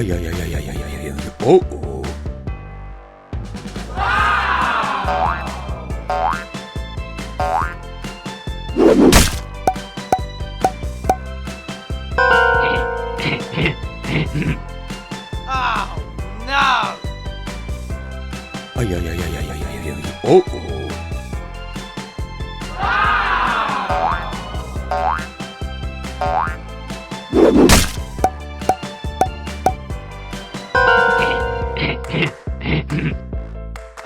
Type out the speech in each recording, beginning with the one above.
Ай-яй-яй-яй-яй-яй-яй. О-о. Oh no! Ай-яй-яй-яй-яй-яй-яй. О-о.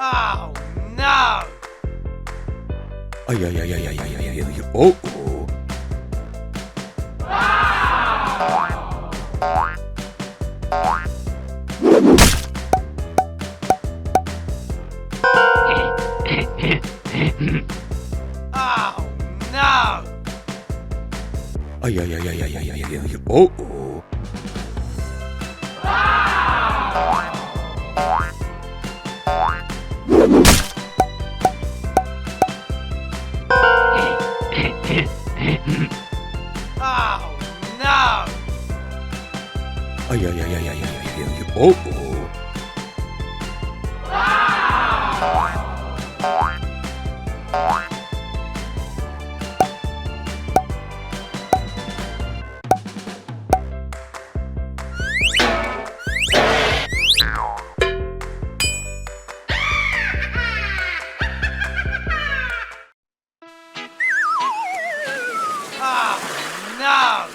Oh no! Ай-яй-яй-яй-яй-яй-яй. О-о. Oh no! Ай-яй-яй-яй-яй-яй-яй. О-о. Oh no! Ай-яй-яй-яй-яй-яй-яй. О-о. Oh no!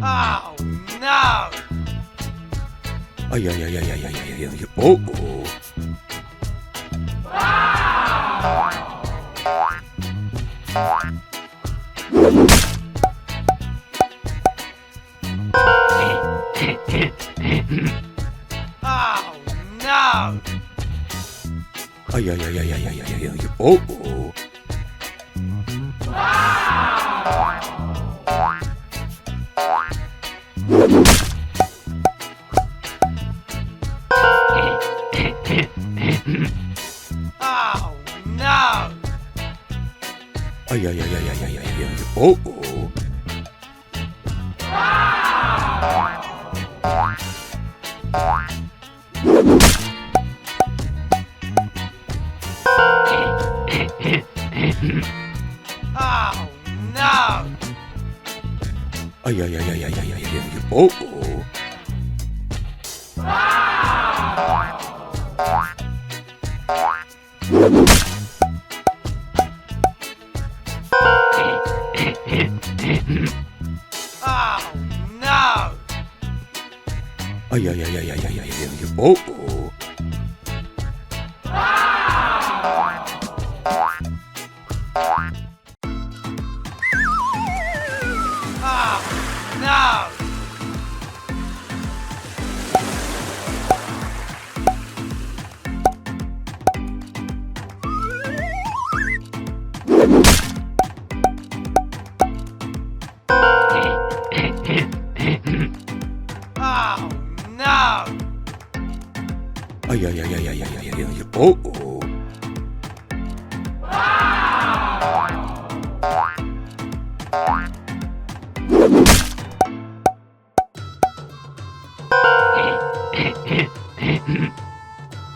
Oh no! Ай-яй-яй-яй-яй-яй-яй. О-о. Oh no! Ай-яй-яй-яй-яй-яй-яй. О-о. Oh no! Ай-яй-яй-яй-яй-яй-яй. О-о. Oh no! Ай-яй-яй-яй-яй-яй-яй. О-о. Oh no! Ай-яй-яй-яй-яй-яй-яй. О-о. Oh no! Oh no! Ай-яй-яй-яй-яй-яй-яй. О-о.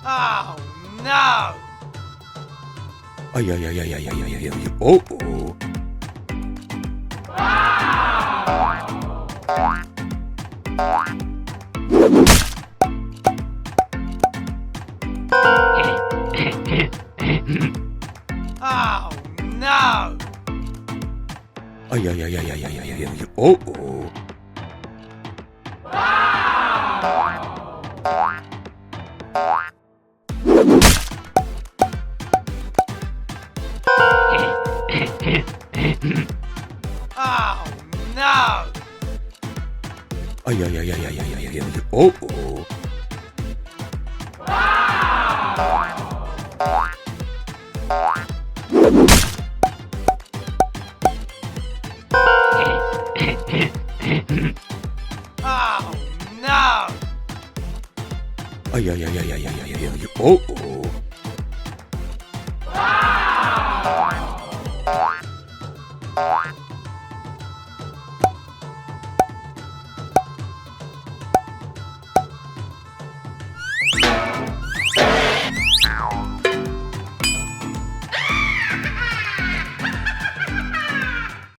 Oh no! Ай-яй-яй-яй-яй-яй-яй. О-о. Oh no! Ай-яй-яй-яй-яй-яй-яй. О-о. Oh no! Ай-яй-яй-яй-яй-яй-яй. О-о. Oh no! Ай-яй-яй-яй-яй-яй-яй-яй. О-о.